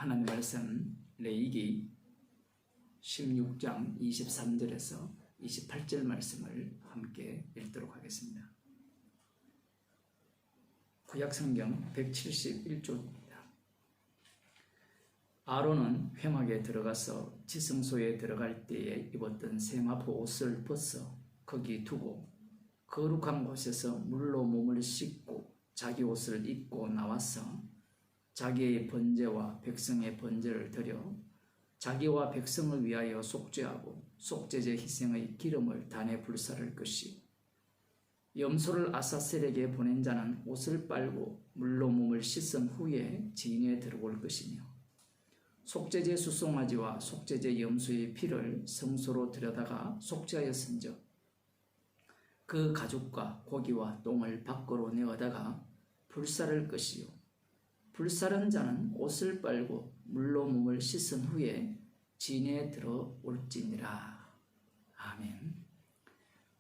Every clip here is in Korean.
하나님 말씀 레위기 16장 23절에서 28절 말씀을 함께 읽도록 하겠습니다. 구약성경 171쪽입니다. 아론은 회막에 들어가서 지성소에 들어갈 때에 입었던 세마포 옷을 벗어 거기 두고 거룩한 곳에서 물로 몸을 씻고 자기 옷을 입고 나와서 자기의 번제와 백성의 번제를 드려 자기와 백성을 위하여 속죄하고 속죄제 희생의 기름을 단에 불사를 것이 염소를 아사셀에게 보낸 자는 옷을 빨고 물로 몸을 씻은 후에 진에 들어올 것이며 속죄제 수송아지와 속죄제 염소의 피를 성소로 들여다가 속죄하였은즉 그 가죽과 고기와 똥을 밖으로 내어다가 불사를 것이요 불사른 자는 옷을 빨고 물로 몸을 씻은 후에 진에 들어올지니라. 아멘.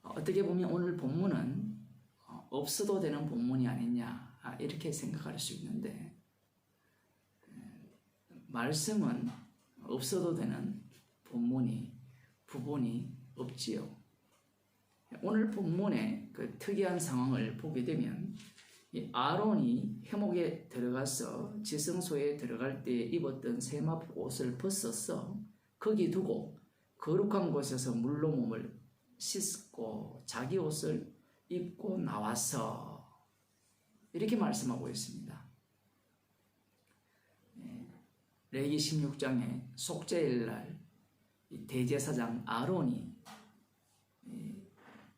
어떻게 보면 오늘 본문은 없어도 되는 본문이 아니냐 이렇게 생각할 수 있는데 말씀은 없어도 되는 부분이 없지요. 오늘 본문의 그 특이한 상황을 보게 되면 이 아론이 회막에 들어가서 지성소에 들어갈 때 입었던 세마포 옷을 벗어서 거기 두고 거룩한 곳에서 물로 몸을 씻고 자기 옷을 입고 나와서 이렇게 말씀하고 있습니다. 레위기 16장에 속죄일날 대제사장 아론이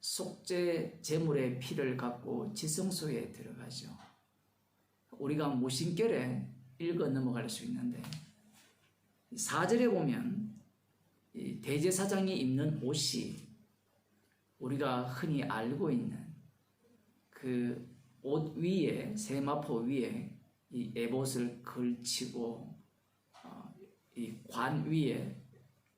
속죄 제물의 피를 갖고 지성소에 들어가죠. 우리가 무심결에 읽어 넘어갈 수 있는데 4절에 보면 대제사장이 입는 옷이 우리가 흔히 알고 있는 그 옷 위에 세마포 위에 이 에봇을 걸치고 이 관 위에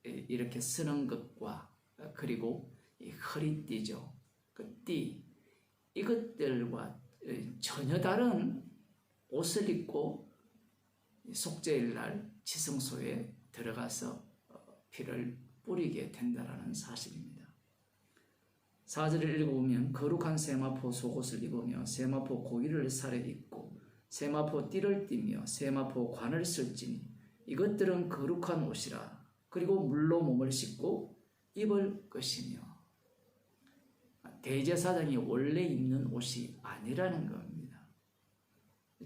이렇게 쓰는 것과 그리고 이 허리띠죠. 그 띠 이것들과 전혀 다른 옷을 입고 속죄일날 지성소에 들어가서 피를 뿌리게 된다는 사실입니다. 4절을 읽어보면 거룩한 세마포 속옷을 입으며 세마포 고기를 살에 입고 세마포 띠를 띠며 세마포 관을 쓸지니 이것들은 거룩한 옷이라. 그리고 물로 몸을 씻고 입을 것이며 대제사장이 원래 입는 옷이 아니라는 겁니다.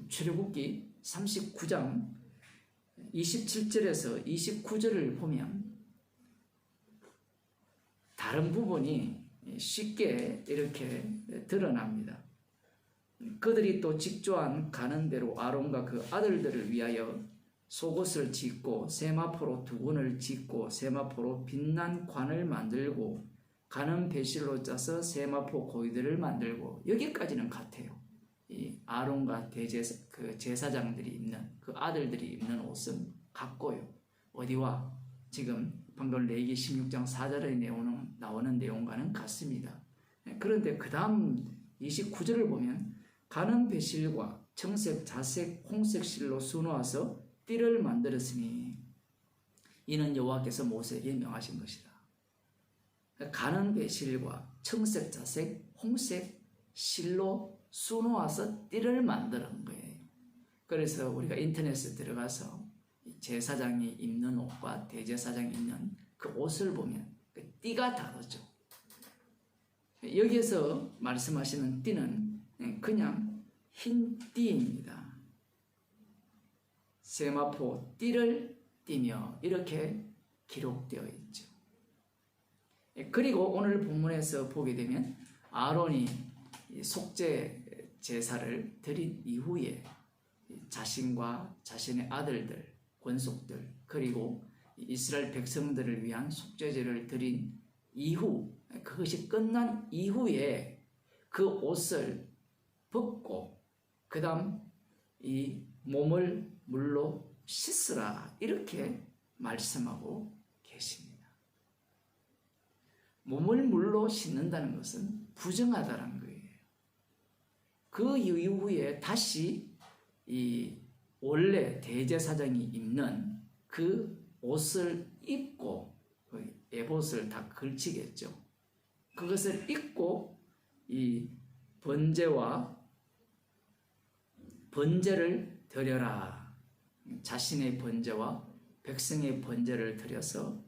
출애굽기 39장 27절에서 29절을 보면 다른 부분이 쉽게 이렇게 드러납니다. 그들이 또 직조한 가는 대로 아론과 그 아들들을 위하여 속옷을 짓고 세마포로 두건을 짓고 세마포로 빛난 관을 만들고 가는 배실로 짜서 세마포 고이들을 만들고 여기까지는 같아요. 이 아론과 그 제사장들이 입는 그 아들들이 입는 옷은 같고요. 어디와 지금 방금 레위기 16장 4절에 나오는 내용과는 같습니다. 그런데 그 다음 29절을 보면 가는 배실과 청색, 자색, 홍색 실로 수놓아서 띠를 만들었으니 이는 여호와께서 모세에게 명하신 것이다. 가는 배실과 청색, 자색, 홍색 실로 수놓아서 띠를 만드는 거예요. 그래서 우리가 인터넷에 들어가서 제사장이 입는 옷과 대제사장이 입는 그 옷을 보면 그 띠가 다르죠. 여기에서 말씀하시는 띠는 그냥 흰 띠입니다. 세마포 띠를 띠며 이렇게 기록되어 있죠. 그리고 오늘 본문에서 보게 되면 아론이 속죄 제사를 드린 이후에 자신과 자신의 아들들, 권속들 그리고 이스라엘 백성들을 위한 속죄제를 드린 이후 그것이 끝난 이후에 그 옷을 벗고 그 다음 이 몸을 물로 씻으라 이렇게 말씀하고 계십니다. 몸을 물로 씻는다는 것은 부정하다는 거예요. 그 이후에 다시 이 원래 대제사장이 입는 그 옷을 입고 에봇을 다 걸치겠죠. 그것을 입고 이 번제를 드려라. 자신의 번제와 백성의 번제를 드려서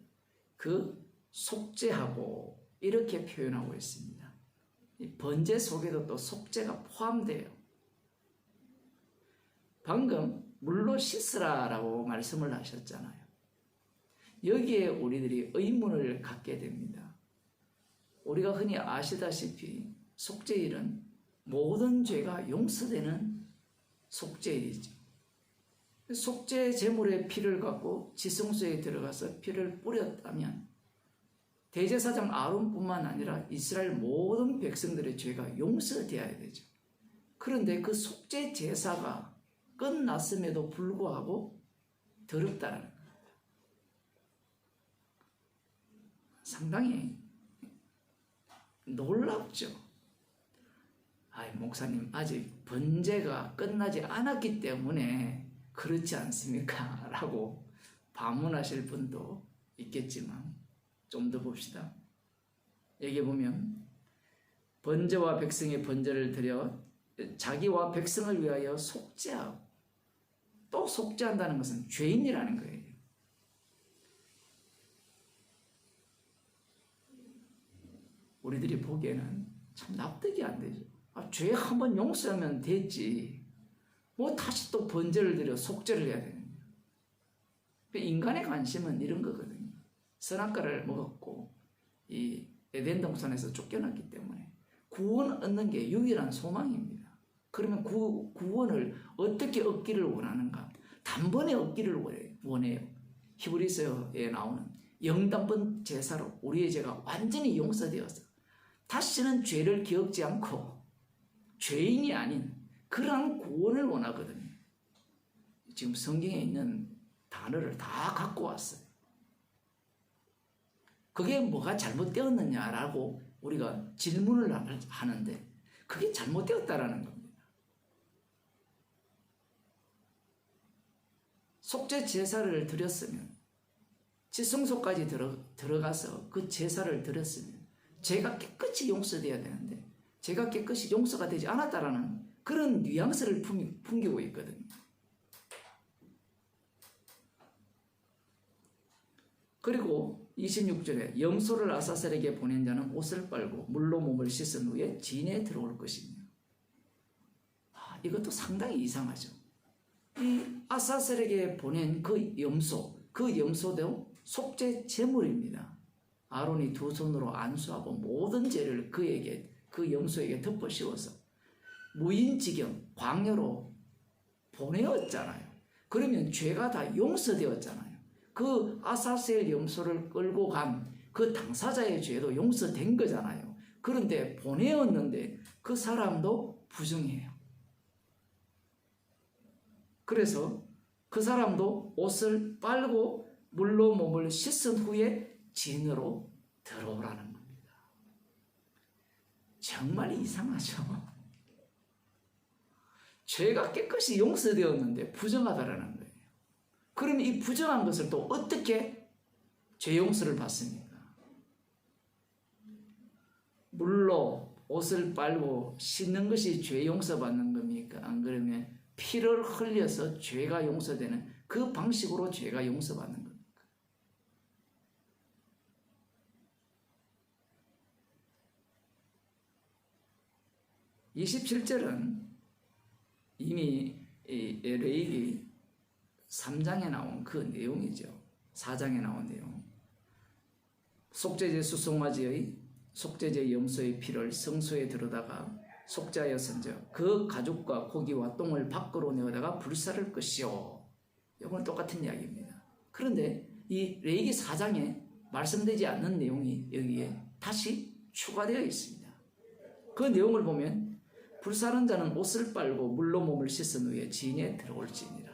그 속죄하고 이렇게 표현하고 있습니다. 이 번제 속에도 또 속죄가 포함돼요. 방금 물로 씻으라라고 말씀을 하셨잖아요. 여기에 우리들이 의문을 갖게 됩니다. 우리가 흔히 아시다시피 속죄일은 모든 죄가 용서되는 속죄일이죠. 속죄 제물의 피를 갖고 지성소에 들어가서 피를 뿌렸다면 대제사장 아론뿐만 아니라 이스라엘 모든 백성들의 죄가 용서되어야 되죠. 그런데 그 속죄 제사가 끝났음에도 불구하고 더럽다라는 겁니다. 상당히 놀랍죠. 목사님 아직 번제가 끝나지 않았기 때문에 그렇지 않습니까? 라고 반문하실 분도 있겠지만 좀 더 봅시다. 여기 보면 번제와 백성의 번제를 드려 자기와 백성을 위하여 속죄하고, 또 속죄한다는 것은 죄인이라는 거예요. 우리들이 보기에는 참 납득이 안 되죠. 죄 한번 용서하면 됐지, 뭐 다시 또 번제를 드려 속죄를 해야 되는 거예요. 인간의 관심은 이런 거거든요. 선악과를 먹었고 이 에덴 동산에서 쫓겨났기 때문에 구원 얻는 게 유일한 소망입니다. 그러면 구원을 어떻게 얻기를 원하는가? 단번에 얻기를 원해요. 히브리서에 나오는 영단번 제사로 우리의 죄가 완전히 용서되어서 다시는 죄를 기억지 않고 죄인이 아닌 그러한 구원을 원하거든요. 지금 성경에 있는 단어를 다 갖고 왔어요. 그게 뭐가 잘못되었느냐라고 우리가 질문을 하는데 그게 잘못되었다라는 겁니다. 속죄 제사를 드렸으면, 지성소까지 들어가서 그 제사를 드렸으면 죄가 깨끗이 용서되어야 되는데 죄가 깨끗이 용서가 되지 않았다라는 그런 뉘앙스를 풍기고 있거든요. 그리고 26절에 염소를 아사셀에게 보낸 자는 옷을 빨고 물로 몸을 씻은 후에 진에 들어올 것이며, 이것도 상당히 이상하죠. 이 아사셀에게 보낸 그 염소도 속죄 제물입니다. 아론이 두 손으로 안수하고 모든 죄를 그 염소에게 덮어 씌워서 무인지경 광야로 보내었잖아요. 그러면 죄가 다 용서되었잖아요. 그 아사셀 염소를 끌고 간 그 당사자의 죄도 용서된 거잖아요. 그런데 보내었는데 그 사람도 부정해요. 그래서 그 사람도 옷을 빨고 물로 몸을 씻은 후에 진으로 들어오라는 겁니다. 정말 이상하죠. 죄가 깨끗이 용서되었는데 부정하다라는 거예요. 그럼 이 부정한 것을 또 어떻게 죄 용서를 받습니까? 물로 옷을 빨고 씻는 것이 죄 용서 받는 겁니까? 안 그러면 피를 흘려서 죄가 용서되는 그 방식으로 죄가 용서받는 겁니까? 27절은 이미 레위기 3장에 나온 그 내용이죠. 4장에 나온 내용. 속죄제 수송아지의 속죄제 염소의 피를 성소에 들어다가 속죄하여 선져 그 가죽과 고기와 똥을 밖으로 내어다가 불사를 것이요. 이건 똑같은 이야기입니다. 그런데 이 레위기 4장에 말씀되지 않는 내용이 여기에 다시 추가되어 있습니다. 그 내용을 보면 불사른 자는 옷을 빨고 물로 몸을 씻은 후에 진에 들어올지니라.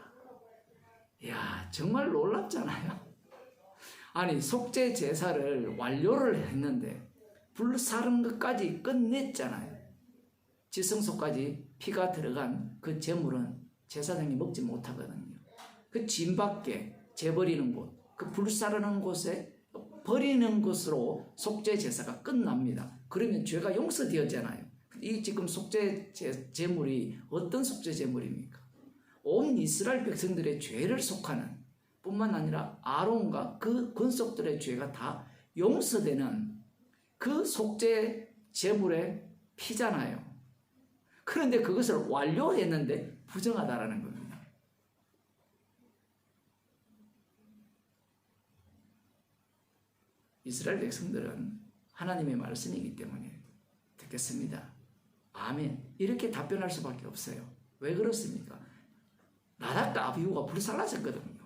이야, 정말 놀랍잖아요. 아니, 속죄 제사를 완료를 했는데 불사른 것까지 끝냈잖아요. 지성소까지 피가 들어간 그 제물은 제사장이 먹지 못하거든요. 그 진 밖에 재버리는 곳, 그 불사르는 곳에 버리는 것으로 속죄 제사가 끝납니다. 그러면 죄가 용서되었잖아요. 이 지금 속죄 제물이 어떤 속죄 제물입니까? 온 이스라엘 백성들의 죄를 속하는 뿐만 아니라 아론과 그 권속들의 죄가 다 용서되는 그 속죄 제물의 피잖아요. 그런데 그것을 완료했는데 부정하다라는 겁니다. 이스라엘 백성들은 하나님의 말씀이기 때문에 듣겠습니다. 아멘. 이렇게 답변할 수밖에 없어요. 왜 그렇습니까? 나답과 아비후가 불살라졌거든요.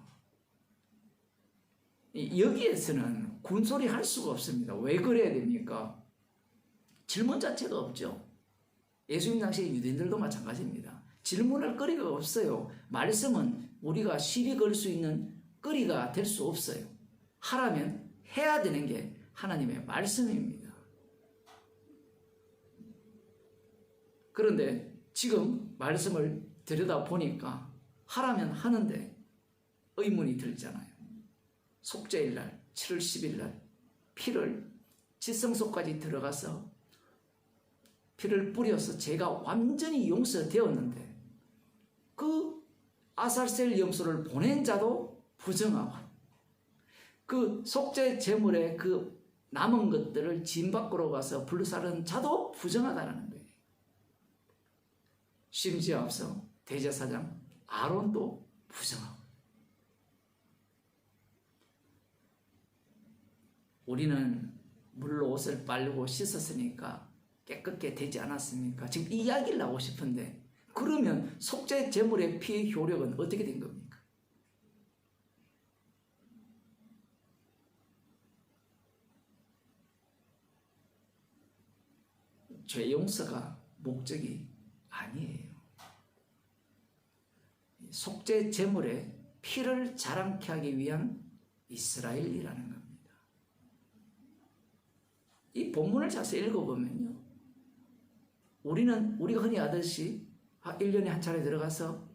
여기에서는 군소리 할 수가 없습니다. 왜 그래야 됩니까? 질문 자체가 없죠. 예수님 당시에 유대인들도 마찬가지입니다. 질문할 거리가 없어요. 말씀은 우리가 시비 걸 수 있는 거리가 될 수 없어요. 하라면 해야 되는 게 하나님의 말씀입니다. 그런데 지금 말씀을 들여다보니까 하라면 하는데 의문이 들잖아요. 속죄일날 7월 10일날 피를 지성소까지 들어가서 피를 뿌려서 죄가 완전히 용서되었는데 그 아살셀 염소를 보낸 자도 부정하고 그 속죄 제물의 그 남은 것들을 진 밖으로 가서 불사른 자도 부정하다는 거예요. 심지어 앞서 대제사장 아론도 부정하고 우리는 물로 옷을 빨고 씻었으니까 깨끗게 되지 않았습니까? 지금 이 이야기를 하고 싶은데 그러면 속죄 제물의 피의 효력은 어떻게 된 겁니까? 죄 용서가 목적이 아니에요. 속죄 제물의 피를 자랑케 하기 위한 이스라엘이라는 겁니다. 이 본문을 자세히 읽어보면요. 우리가 흔히 하듯이 1년에 한 차례 들어가서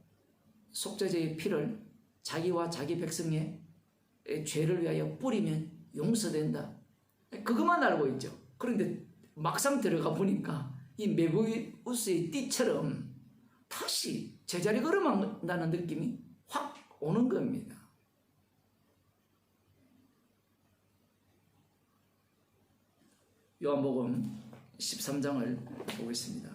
속죄제의 피를 자기와 자기 백성의 죄를 위하여 뿌리면 용서된다. 그것만 알고 있죠. 그런데 막상 들어가 보니까 이 메비우스의 띠처럼 다시 제자리 걸어간다는 느낌이 확 오는 겁니다. 요한복음 13장을 보겠습니다.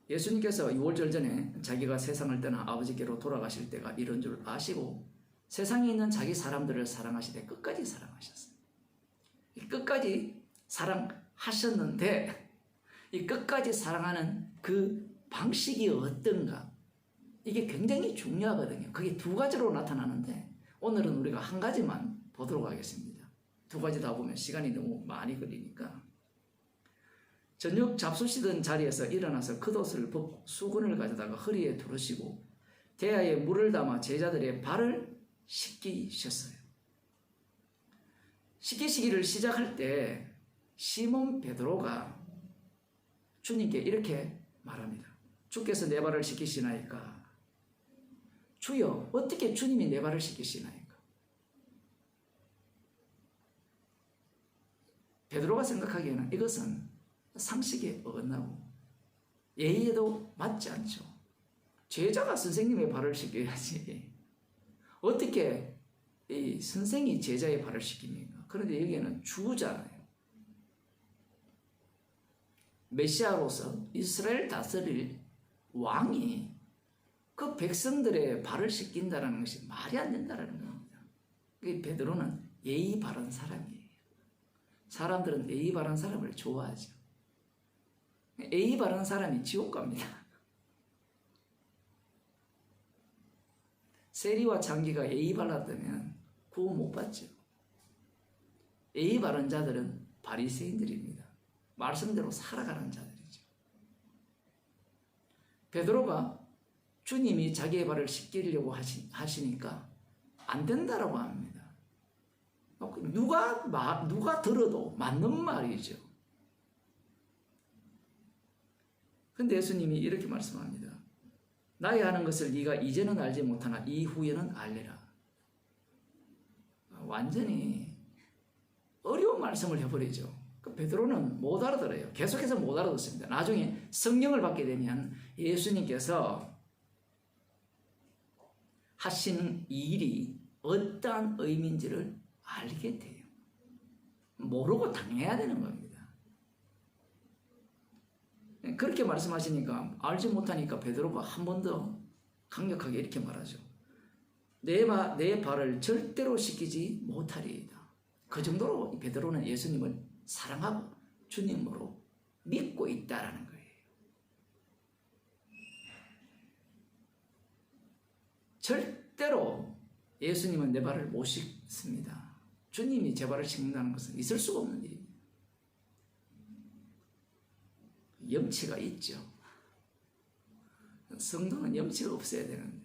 예수님께서 6월절 전에 자기가 세상을 떠나 아버지께로 돌아가실 때가 이런 줄 아시고 세상에 있는 자기 사람들을 사랑하시되 끝까지 사랑하셨어요. 끝까지 사랑하셨는데 이 끝까지 사랑하는 그 방식이 어떤가 이게 굉장히 중요하거든요. 그게 두 가지로 나타나는데 오늘은 우리가 한 가지만 보도록 하겠습니다. 두 가지 다 보면 시간이 너무 많이 걸리니까 저녁 잡수시던 자리에서 일어나서 겉옷을 벗고 수건을 가져다가 허리에 두르시고 대야에 물을 담아 제자들의 발을 씻기셨어요. 씻기시기를 시작할 때 시몬 베드로가 주님께 이렇게 말합니다. 주께서 내 발을 씻기시나이까? 주여, 어떻게 주님이 내 발을 씻기시나이까? 베드로가 생각하기에는 이것은 상식에 어긋나고 예의에도 맞지 않죠. 제자가 선생님의 발을 씻겨야지 어떻게 이 선생이 제자의 발을 씻깁니까? 그런데 여기에는 주잖아요. 메시아로서 이스라엘 다스릴 왕이 그 백성들의 발을 씻긴다는 것이 말이 안 된다는 겁니다. 베드로는 예의 바른 사람이에요. 사람들은 예의 바른 사람을 좋아하죠. 예의 바른 사람이 지옥 갑니다. 세리와 장기가 예의 바랐다면 구원 못 받죠. 예의 바른 자들은 바리새인들입니다. 말씀대로 살아가는 자들이죠. 베드로가 주님이 자기의 발을 씻기려고 하시니까 안 된다라고 합니다. 누가 들어도 맞는 말이죠. 근데 예수님이 이렇게 말씀합니다. 나의 하는 것을 네가 이제는 알지 못하나 이후에는 알리라. 완전히 어려운 말씀을 해버리죠. 그 베드로는 못 알아들어요. 계속해서 못 알아듣습니다. 나중에 성령을 받게 되면 예수님께서 하시는 이 일이 어떠한 의미인지를 알게 돼요. 모르고 당해야 되는 겁니다. 그렇게 말씀하시니까 알지 못하니까 베드로가 한 번 더 강력하게 이렇게 말하죠. 내 발을 절대로 씻기지 못하리이다. 그 정도로 베드로는 예수님을 사랑하고 주님으로 믿고 있다라는 거예요. 절대로 예수님은 내 발을 못 씻습니다. 주님이 제 발을 씻는다는 것은 있을 수가 없는 일입니다. 염치가 있죠. 성도는 염치가 없어야 되는데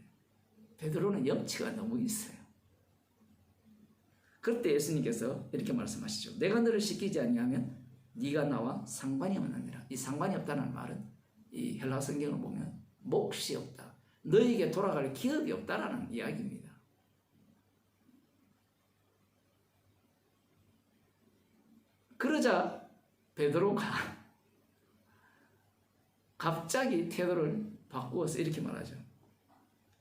베드로는 염치가 너무 있어요. 그때 예수님께서 이렇게 말씀하시죠. 내가 너를 씻기지 아니하면 네가 나와 상관이 없느니라. 이 상관이 없다는 말은 이 헬라 성경을 보면 몫이 없다. 너에게 돌아갈 기업이 없다라는 이야기입니다. 그러자 베드로가 갑자기 태도를 바꾸어서 이렇게 말하죠.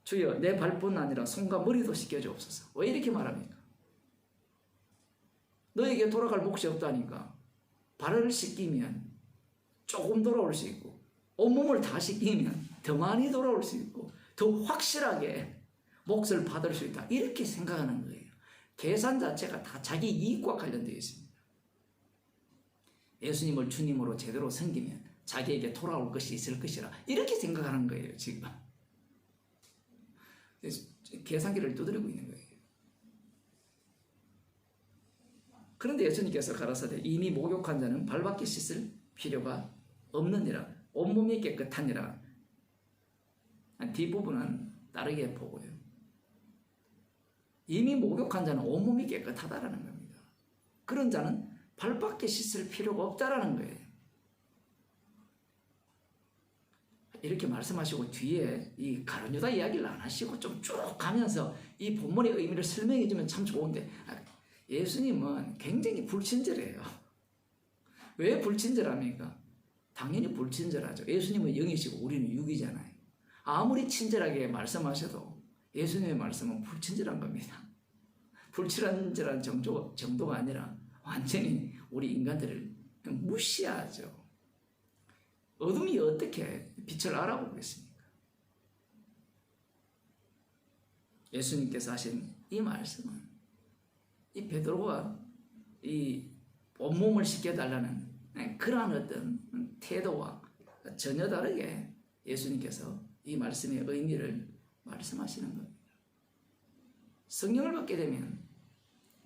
주여 내 발뿐 아니라 손과 머리도 씻겨주옵소서. 왜 이렇게 말합니까? 너에게 돌아갈 몫이 없다니까. 발을 씻기면 조금 돌아올 수 있고 온몸을 다 씻기면 더 많이 돌아올 수 있고 더 확실하게 몫을 받을 수 있다. 이렇게 생각하는 거예요. 계산 자체가 다 자기 이익과 관련되어 있습니다. 예수님을 주님으로 제대로 섬기면 자기에게 돌아올 것이 있을 것이라 이렇게 생각하는 거예요. 지금 계산기를 두드리고 있는 거예요. 그런데 예수님께서 가라사대 이미 목욕한 자는 발밖에 씻을 필요가 없느니라. 온몸이 깨끗하니라. 뒷부분은 다르게 보고요. 이미 목욕한 자는 온몸이 깨끗하다라는 겁니다. 그런 자는 발밖에 씻을 필요가 없다라는 거예요. 이렇게 말씀하시고 뒤에 이 가룟유다 이야기를 안 하시고 좀 쭉 가면서 이 본문의 의미를 설명해 주면 참 좋은데 예수님은 굉장히 불친절해요. 왜 불친절합니까? 당연히 불친절하죠. 예수님은 영이시고 우리는 육이잖아요. 아무리 친절하게 말씀하셔도 예수님의 말씀은 불친절한 겁니다. 불친절한 정도가 아니라 완전히 우리 인간들을 무시하죠. 어둠이 어떻게 빛을 알아보겠습니까? 예수님께서 하신 이 말씀은 이 베드로가 이 온몸을 씻겨달라는 그러한 어떤 태도와 전혀 다르게 예수님께서 이 말씀의 의미를 말씀하시는 겁니다. 성령을 받게 되면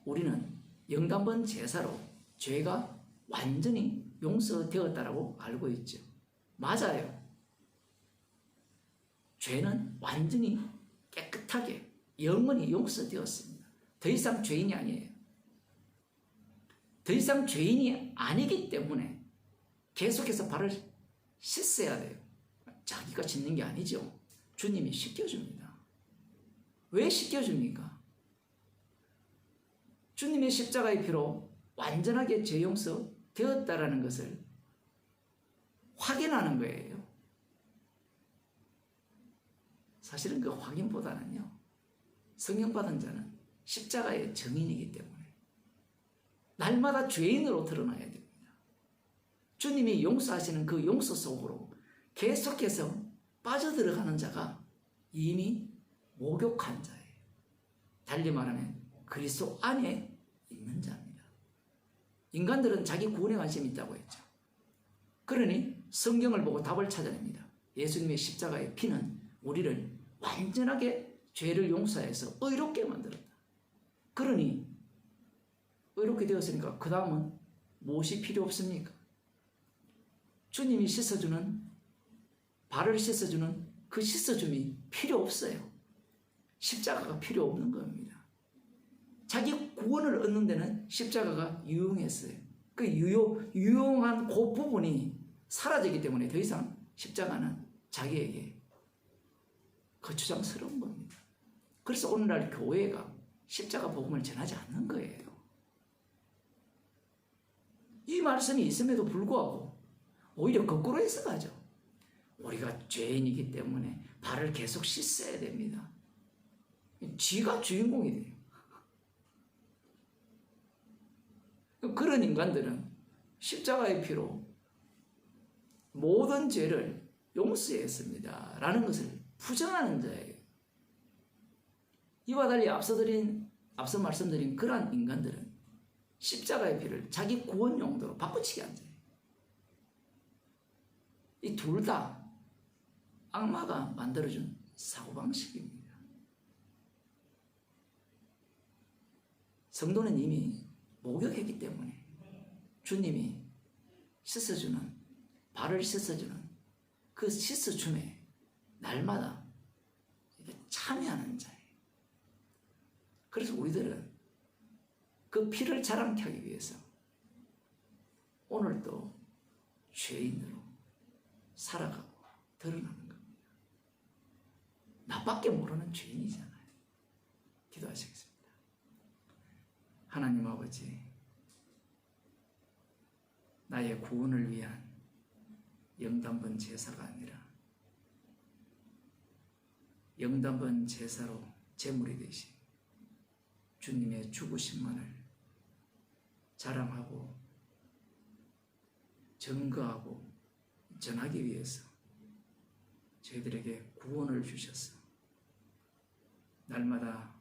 우리는 영단번 제사로 죄가 완전히 용서되었다라고 알고 있죠. 맞아요. 죄는 완전히 깨끗하게 영원히 용서되었습니다. 더 이상 죄인이 아니에요. 더 이상 죄인이 아니기 때문에 계속해서 발을 씻어야 돼요. 자기가 씻는 게 아니죠. 주님이 씻겨줍니다. 왜 씻겨줍니까? 주님의 십자가의 피로 완전하게 죄 용서 되었다라는 것을 확인하는 거예요. 사실은 그 확인보다는요, 성령 받은 자는 십자가의 증인이기 때문에 날마다 죄인으로 드러나야 됩니다. 주님이 용서하시는 그 용서 속으로 계속해서 빠져들어가는 자가 이미 목욕한 자예요. 달리 말하면 그리스도 안에 있는 자입니다. 인간들은 자기 구원에 관심이 있다고 했죠. 그러니 성경을 보고 답을 찾아냅니다. 예수님의 십자가의 피는 우리를 완전하게 죄를 용서해서 의롭게 만들었다. 그러니 의롭게 되었으니까 그 다음은 무엇이 필요 없습니까? 주님이 씻어주는, 발을 씻어주는 그 씻어줌이 필요 없어요. 십자가가 필요 없는 겁니다. 자기 구원을 얻는 데는 십자가가 유용했어요. 그 유용한 그 부분이 사라지기 때문에 더 이상 십자가는 자기에게 거추장스러운 겁니다. 그래서 오늘날 교회가 십자가 복음을 전하지 않는 거예요. 이 말씀이 있음에도 불구하고 오히려 거꾸로 해석하죠. 우리가 죄인이기 때문에 발을 계속 씻어야 됩니다. 쥐가 주인공이 돼요. 그런 인간들은 십자가의 피로 모든 죄를 용서했습니다 라는 것을 부정하는 자예요. 이와 달리 앞서 말씀드린 그러한 인간들은 십자가의 피를 자기 구원 용도로 바꾸치게 한 자예요. 이 둘 다 악마가 만들어준 사고방식입니다. 성도는 이미 목욕했기 때문에 주님이 씻어주는, 발을 씻어주는 그 씻어줌에 날마다 참여하는 자예요. 그래서 우리들은 그 피를 자랑케 하기 위해서 오늘도 죄인으로 살아가고 드러나는 겁니다. 나밖에 모르는 죄인이잖아요. 기도하시겠습니다. 하나님 아버지, 나의 구원을 위한 영단번 제사가 아니라 영단번 제사로 제물이 되신 주님의 죽으심만을 자랑하고 증거하고 전하기 위해서 저희들에게 구원을 주셔서 날마다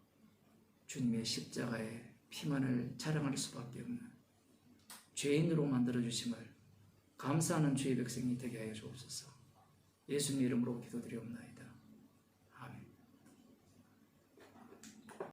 주님의 십자가의 피만을 자랑할 수밖에 없는 죄인으로 만들어주심을 감사하는 주의 백성이 되게 하여 주옵소서. 예수님 이름으로 기도드리옵나이다.